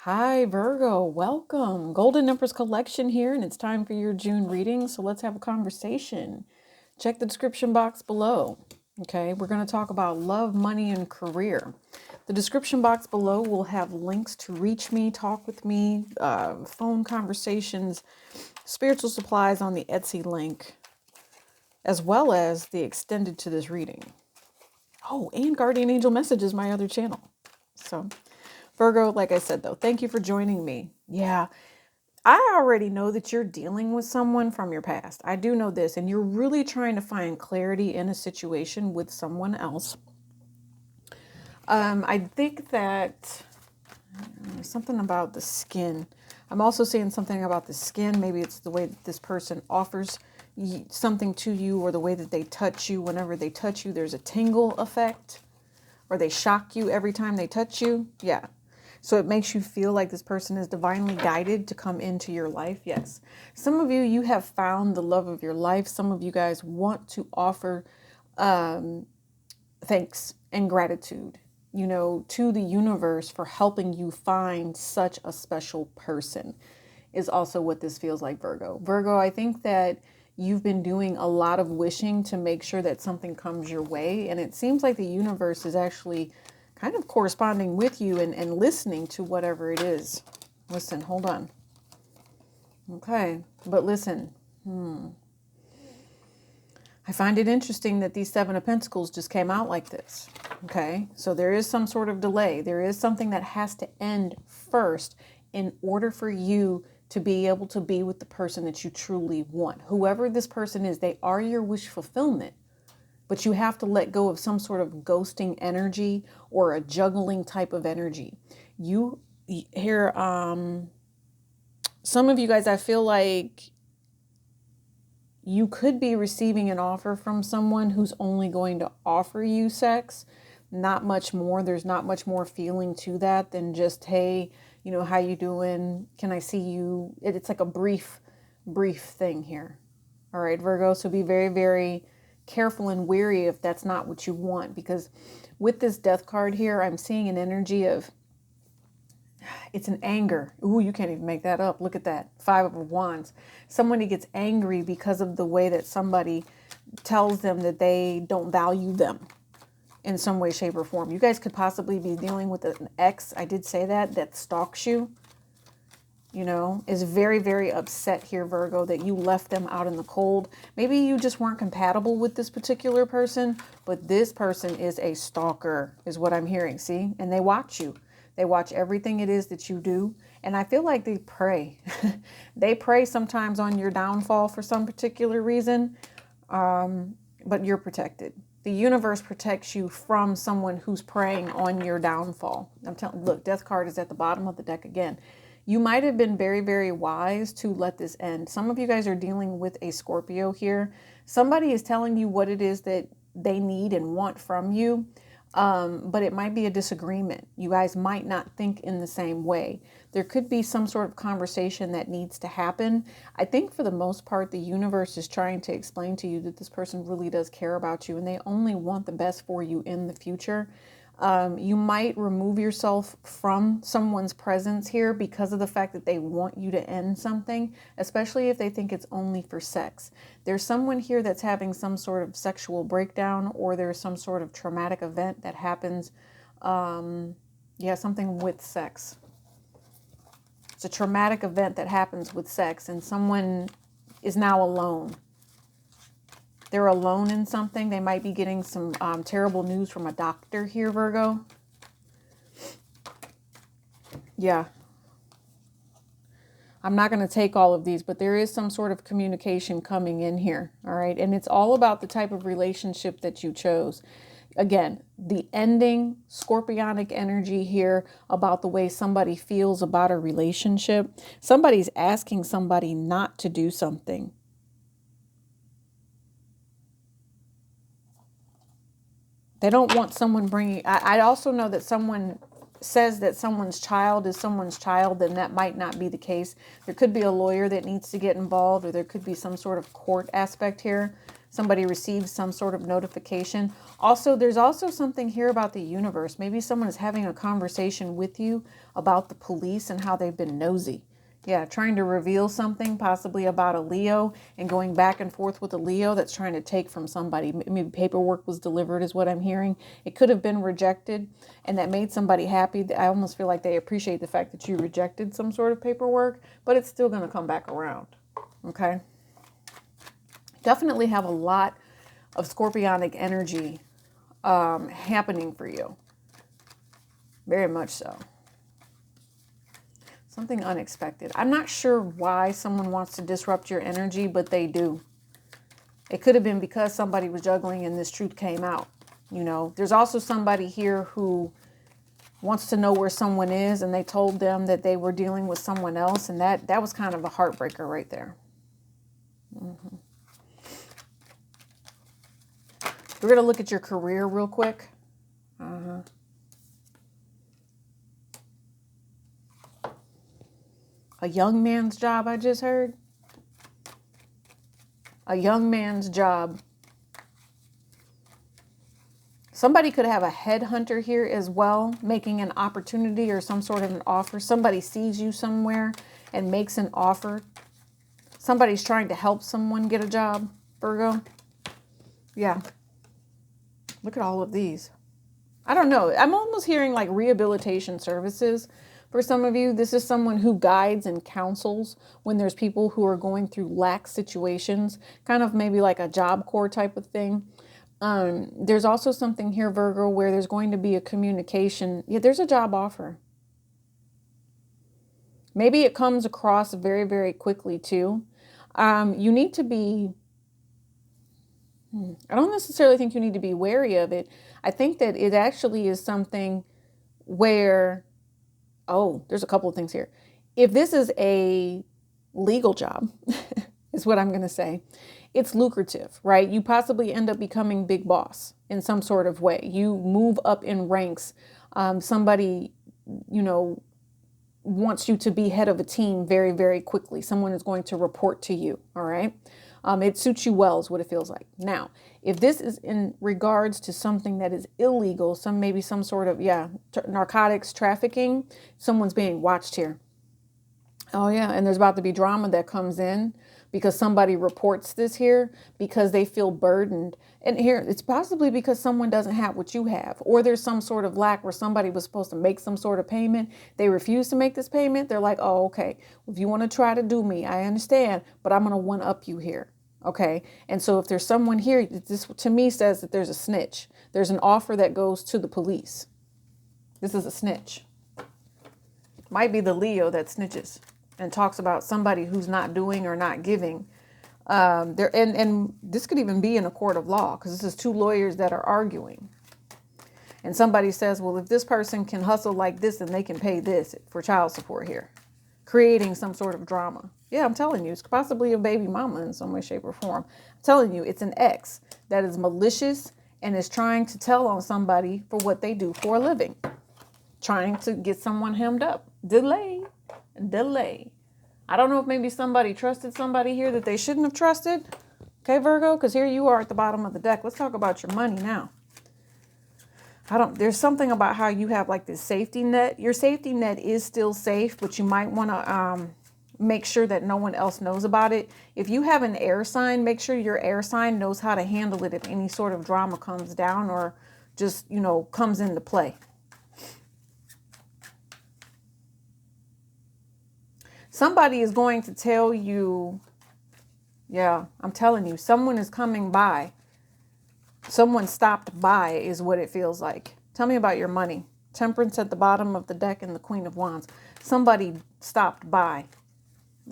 Hi, Virgo. Welcome. Golden Empress Collection here, and it's time for your June reading. So let's have a conversation. Check the description box below. Okay, we're going to talk about love, money, and career. The description box below will have links to reach me, talk with me, phone conversations, spiritual supplies on the Etsy link, as well as the extended to this reading. Oh, and Guardian Angel Messages, my other channel. So, Virgo, like I said, though, thank you for joining me. Yeah, I already know that you're dealing with someone from your past. I do know this, and you're really trying to find clarity in a situation with someone else. I think that something about the skin. I'm also seeing something about the skin. Maybe it's the way that this person offers something to you, or the way that they touch you. Whenever they touch you, there's a tingle effect, or they shock you every time they touch you. Yeah. So it makes you feel like this person is divinely guided to come into your life. Yes. Some of you, you have found the love of your life. Some of you guys want to offer thanks and gratitude, to the universe for helping you find such a special person, is also what this feels like, Virgo. Virgo, I think that you've been doing a lot of wishing to make sure that something comes your way. And it seems like the universe is actually kind of corresponding with you and listening to whatever it is. Listen, hold on. Okay, but listen. I find it interesting that these Seven of Pentacles just came out like this. Okay, so there is some sort of delay. There is something that has to end first in order for you to be able to be with the person that you truly want. Whoever this person is, they are your wish fulfillment. But you have to let go of some sort of ghosting energy or a juggling type of energy. You here, some of you guys, I feel like you could be receiving an offer from someone who's only going to offer you sex, not much more. There's not much more feeling to that than just, hey, how you doing? Can I see you? It's like a brief thing here. All right, Virgo. So be very, very careful and wary if that's not what you want, because with this Death card here, I'm seeing an energy of, it's an anger. Ooh, you can't even make that up. Look at that. Five of Wands. Somebody gets angry because of the way that somebody tells them that they don't value them in some way, shape, or form. You guys could possibly be dealing with an ex, I did say that stalks you, is very, very upset here, Virgo, that you left them out in the cold. Maybe you just weren't compatible with this particular person, but this person is a stalker, is what I'm hearing. See? And they watch you. They watch everything it is that you do. And I feel like they prey. They prey sometimes on your downfall for some particular reason, but you're protected. The universe protects you from someone who's preying on your downfall. I'm telling. Look, Death card is at the bottom of the deck again. You might have been very, very wise to let this end. Some of you guys are dealing with a Scorpio here. Somebody is telling you what it is that they need and want from you. But it might be a disagreement. You guys might not think in the same way. There could be some sort of conversation that needs to happen. I think for the most part, the universe is trying to explain to you that this person really does care about you and they only want the best for you in the future. You might remove yourself from someone's presence here because of the fact that they want you to end something, especially if they think it's only for sex. There's someone here that's having some sort of sexual breakdown, or there's some sort of traumatic event that happens. Something with sex. It's a traumatic event that happens with sex, and someone is now alone. They're alone in something. They might be getting some terrible news from a doctor here, Virgo. Yeah. I'm not going to take all of these, but there is some sort of communication coming in here. All right. And it's all about the type of relationship that you chose. Again, the ending scorpionic energy here about the way somebody feels about a relationship. Somebody's asking somebody not to do something. They don't want someone bringing... I also know that someone says that someone's child is someone's child, then that might not be the case. There could be a lawyer that needs to get involved, or there could be some sort of court aspect here. Somebody receives some sort of notification. Also, there's also something here about the universe. Maybe someone is having a conversation with you about the police and how they've been nosy. Yeah, trying to reveal something possibly about a Leo and going back and forth with a Leo that's trying to take from somebody. Maybe paperwork was delivered is what I'm hearing. It could have been rejected and that made somebody happy. I almost feel like they appreciate the fact that you rejected some sort of paperwork, but it's still going to come back around. Okay. Definitely have a lot of scorpionic energy happening for you. Very much so. Something unexpected. I'm not sure why someone wants to disrupt your energy, but they do. It could have been because somebody was juggling and this truth came out. You know, there's also somebody here who wants to know where someone is and they told them that they were dealing with someone else. And that was kind of a heartbreaker right there. Mm-hmm. We're going to look at your career real quick. A young man's job, I just heard. A young man's job. Somebody could have a headhunter here as well, making an opportunity or some sort of an offer. Somebody sees you somewhere and makes an offer. Somebody's trying to help someone get a job, Virgo. Yeah. Look at all of these. I don't know. I'm almost hearing like rehabilitation services. For some of you, this is someone who guides and counsels when there's people who are going through lack situations, kind of maybe like a Job Corps type of thing. There's also something here, Virgo, where there's going to be a communication. Yeah, there's a job offer. Maybe it comes across very, very quickly too. You need to be, I don't necessarily think you need to be wary of it. I think that it actually is something where, oh, there's a couple of things here. If this is a legal job, is what I'm going to say, it's lucrative, right? You possibly end up becoming big boss in some sort of way. You move up in ranks. Somebody, you know, wants you to be head of a team very, very quickly. Someone is going to report to you. All right. It suits you well is what it feels like. Now, if this is in regards to something that is illegal, maybe some sort of, narcotics trafficking, someone's being watched here. Oh yeah. And there's about to be drama that comes in because somebody reports this here because they feel burdened. And here it's possibly because someone doesn't have what you have, or there's some sort of lack where somebody was supposed to make some sort of payment. They refuse to make this payment. They're like, oh, okay, if you want to try to do me, I understand, but I'm going to one up you here. Okay. And so if there's someone here, this to me says that there's a snitch. There's an offer that goes to the police. This is a snitch. Might be the Leo that snitches and talks about somebody who's not doing or not giving. And this could even be in a court of law because this is two lawyers that are arguing. And somebody says, well, if this person can hustle like this, then they can pay this for child support here, creating some sort of drama. Yeah, I'm telling you, it's possibly a baby mama in some way, shape, or form. I'm telling you, it's an ex that is malicious and is trying to tell on somebody for what they do for a living. Trying to get someone hemmed up. Delay. I don't know if maybe somebody trusted somebody here that they shouldn't have trusted. Okay, Virgo, because here you are at the bottom of the deck. Let's talk about your money now. There's something about how you have like this safety net. Your safety net is still safe, but you might want to make sure that no one else knows about it. If you have an air sign, make sure your air sign knows how to handle it if any sort of drama comes down or just, comes into play. Somebody is going to tell you, yeah, I'm telling you, someone is coming by. Someone stopped by is what it feels like. Tell me about your money. Temperance at the bottom of the deck and the Queen of Wands. Somebody stopped by.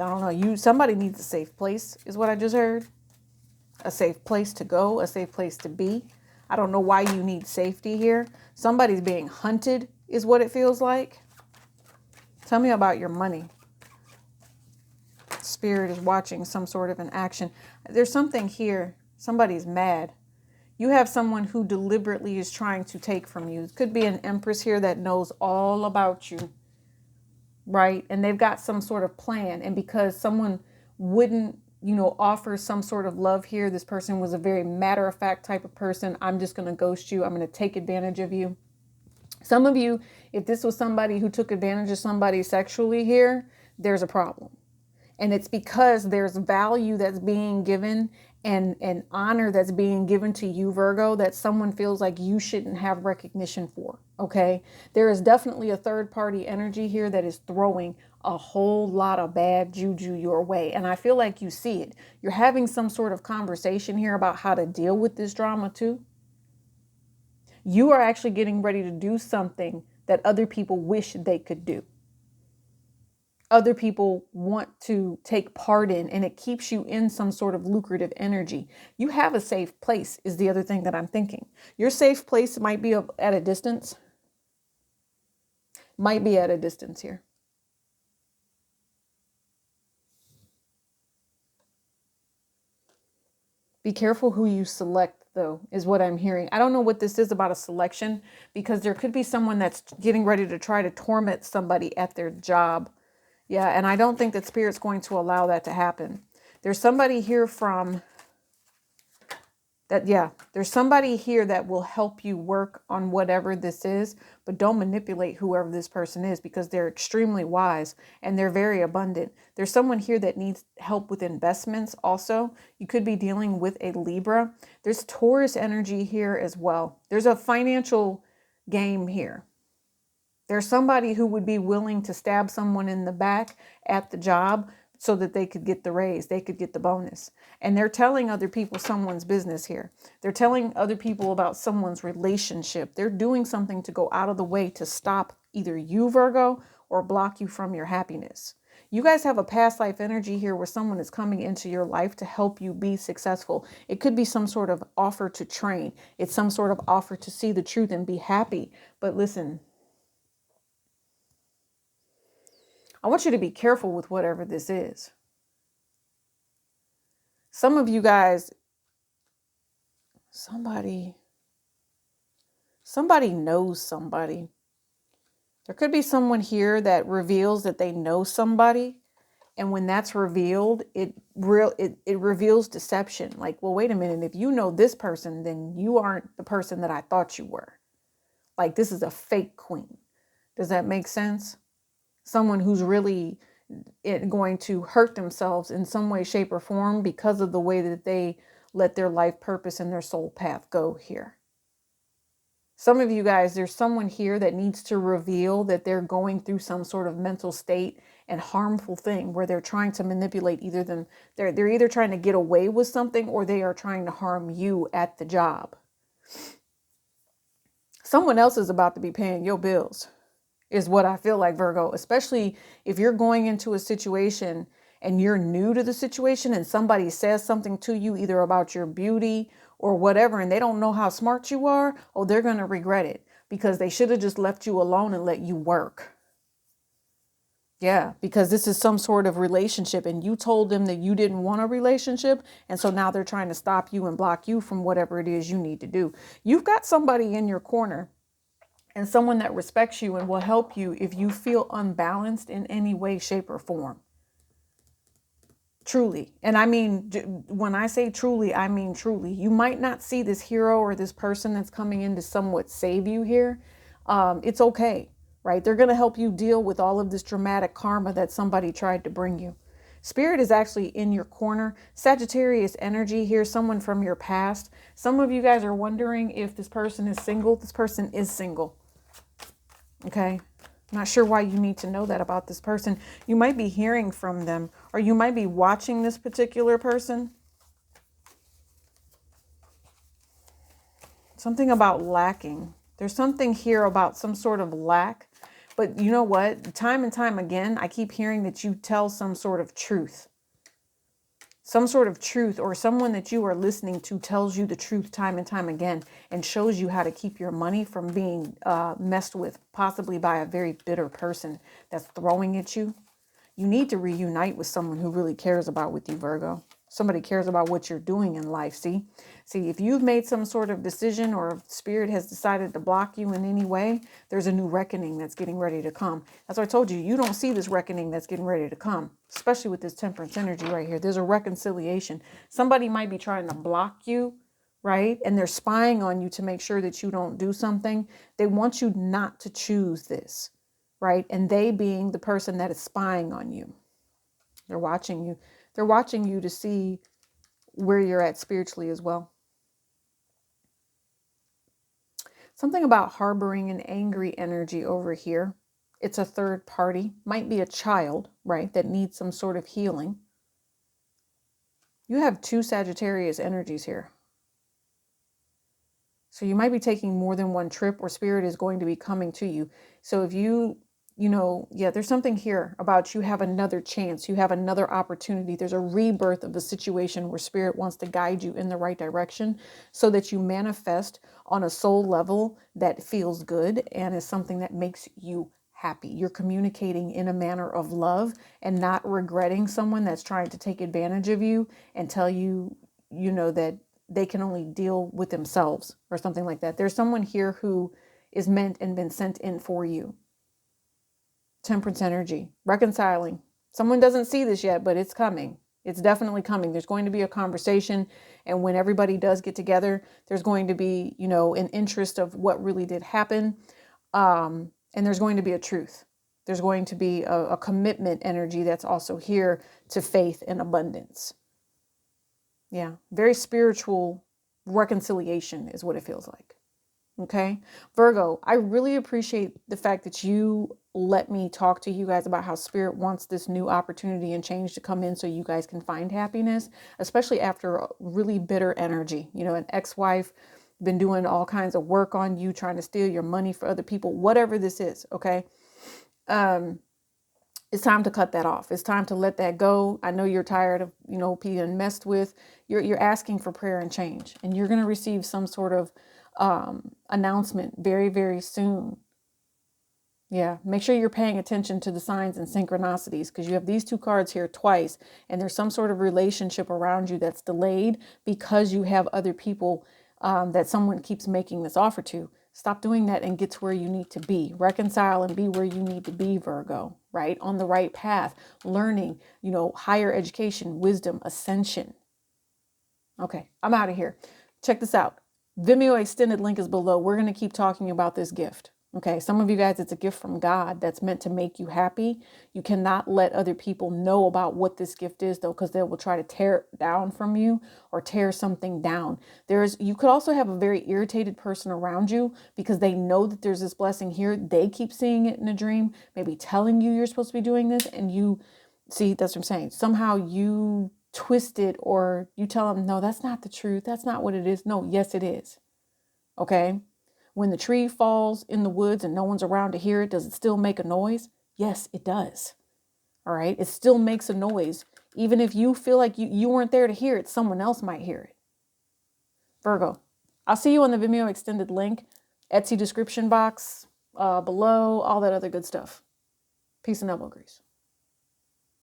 I don't know. Somebody needs a safe place is what I just heard. A safe place to go, a safe place to be. I don't know why you need safety here. Somebody's being hunted is what it feels like. Tell me about your money. Spirit is watching some sort of an action. There's something here. Somebody's mad. You have someone who deliberately is trying to take from you. It could be an empress here that knows all about you, right? And they've got some sort of plan. And because someone wouldn't offer some sort of love here. This person was a very matter-of-fact type of person. I'm just going to ghost you. I'm going to take advantage of you. Some of you, if this was somebody who took advantage of somebody sexually here, there's a problem. And it's because there's value that's being given and honor that's being given to you, Virgo, that someone feels like you shouldn't have recognition for. Okay. There is definitely a third party energy here that is throwing a whole lot of bad juju your way. And I feel like you see it. You're having some sort of conversation here about how to deal with this drama too. You are actually getting ready to do something that other people wish they could do. Other people want to take part in, and it keeps you in some sort of lucrative energy. You have a safe place is the other thing that I'm thinking. Your safe place might be at a distance. Might be at a distance here. Be careful who you select, though, is what I'm hearing. I don't know what this is about a selection, because there could be someone that's getting ready to try to torment somebody at their job. Yeah, and I don't think that Spirit's going to allow that to happen. There's somebody here there's somebody here that will help you work on whatever this is, but don't manipulate whoever this person is, because they're extremely wise and they're very abundant. There's someone here that needs help with investments also. You could be dealing with a Libra. There's Taurus energy here as well. There's a financial game here. There's somebody who would be willing to stab someone in the back at the job so that they could get the raise, they could get the bonus. And they're telling other people someone's business here. They're telling other people about someone's relationship. They're doing something to go out of the way to stop either you, Virgo, or block you from your happiness. You guys have a past life energy here where someone is coming into your life to help you be successful. It could be some sort of offer to train. It's some sort of offer to see the truth and be happy. But listen, I want you to be careful with whatever this is. Some of you guys, somebody knows somebody. There could be someone here that reveals that they know somebody. And when that's revealed, it reveals deception. Like, well, wait a minute. If you know this person, then you aren't the person that I thought you were. Like, this is a fake queen. Does that make sense? Someone who's really going to hurt themselves in some way, shape, or form because of the way that they let their life purpose and their soul path go here. Some of you guys, there's someone here that needs to reveal that they're going through some sort of mental state and harmful thing where they're trying to manipulate they're either trying to get away with something or they are trying to harm you at the job. Someone else is about to be paying your bills, is what I feel like, Virgo, especially if you're going into a situation and you're new to the situation and somebody says something to you either about your beauty or whatever, and they don't know how smart you are. Oh, they're going to regret it because they should have just left you alone and let you work. Yeah, because this is some sort of relationship and you told them that you didn't want a relationship. And so now they're trying to stop you and block you from whatever it is you need to do. You've got somebody in your corner and someone that respects you and will help you if you feel unbalanced in any way, shape, or form. Truly. And I mean, when I say truly, I mean truly. You might not see this hero or this person that's coming in to somewhat save you here. It's okay, right? They're going to help you deal with all of this dramatic karma that somebody tried to bring you. Spirit is actually in your corner. Sagittarius energy here, someone from your past. Some of you guys are wondering if this person is single. This person is single. Okay. Not sure why you need to know that about this person. You might be hearing from them, or you might be watching this particular person. Something about lacking. There's something here about some sort of lack. But you know what? Time and time again, I keep hearing that you tell some sort of truth. Some sort of truth, or someone that you are listening to tells you the truth time and time again and shows you how to keep your money from being messed with, possibly by a very bitter person that's throwing at you. You need to reunite with someone who really cares about with you, Virgo. Somebody cares about what you're doing in life. See, if you've made some sort of decision or if spirit has decided to block you in any way, there's a new reckoning that's getting ready to come. That's why I told you, you don't see this reckoning that's getting ready to come, especially with this temperance energy right here. There's a reconciliation. Somebody might be trying to block you, right? And they're spying on you to make sure that you don't do something. They want you not to choose this, right? And they being the person that is spying on you. They're watching you. They're watching you to see where you're at spiritually as well. Something about harboring an angry energy over here. It's a third party, might be a child, right? That needs some sort of healing. You have 2 Sagittarius energies here. So you might be taking more than one trip, or spirit is going to be coming to you. So if there's something here about you have another chance. You have another opportunity. There's a rebirth of a situation where spirit wants to guide you in the right direction so that you manifest on a soul level that feels good and is something that makes you happy. You're communicating in a manner of love and not regretting someone that's trying to take advantage of you and tell you, that they can only deal with themselves or something like that. There's someone here who is meant and been sent in for you. Temperance energy, reconciling. Someone doesn't see this yet, but it's coming. It's definitely coming. There's going to be a conversation. And when everybody does get together, there's going to be, an interest of what really did happen. And there's going to be a truth. There's going to be a commitment energy that's also here to faith and abundance. Yeah. Very spiritual reconciliation is what it feels like. Okay. Virgo, I really appreciate the fact that you let me talk to you guys about how spirit wants this new opportunity and change to come in so you guys can find happiness, especially after a really bitter energy. An ex-wife been doing all kinds of work on you, trying to steal your money for other people, whatever this is. Okay. It's time to cut that off. It's time to let that go. I know you're tired of, being messed with. You're asking for prayer and change, and you're going to receive some sort of announcement very, very soon. Yeah. Make sure you're paying attention to the signs and synchronicities, because you have these 2 cards here twice, and there's some sort of relationship around you that's delayed because you have other people that someone keeps making this offer to. Stop doing that and get to where you need to be. Reconcile and be where you need to be, Virgo, right? On the right path, learning, higher education, wisdom, ascension. Okay, I'm out of here. Check this out. Vimeo extended link is below. We're going to keep talking about this gift. Okay, some of you guys, it's a gift from God that's meant to make you happy. You cannot let other people know about what this gift is, though, because they will try to tear it down from you or tear something down. You could also have a very irritated person around you because they know that there's this blessing here. They keep seeing it in a dream, maybe telling you you're supposed to be doing this. And you see, that's what I'm saying. Somehow you twist it, or you tell them, no, that's not the truth. That's not what it is. No, yes, it is. Okay. When the tree falls in the woods and no one's around to hear it, does it still make a noise? Yes, it does. All right. It still makes a noise. Even if you feel like you weren't there to hear it, someone else might hear it. Virgo, I'll see you on the Vimeo extended link, Etsy description box below, all that other good stuff. Peace and elbow grease.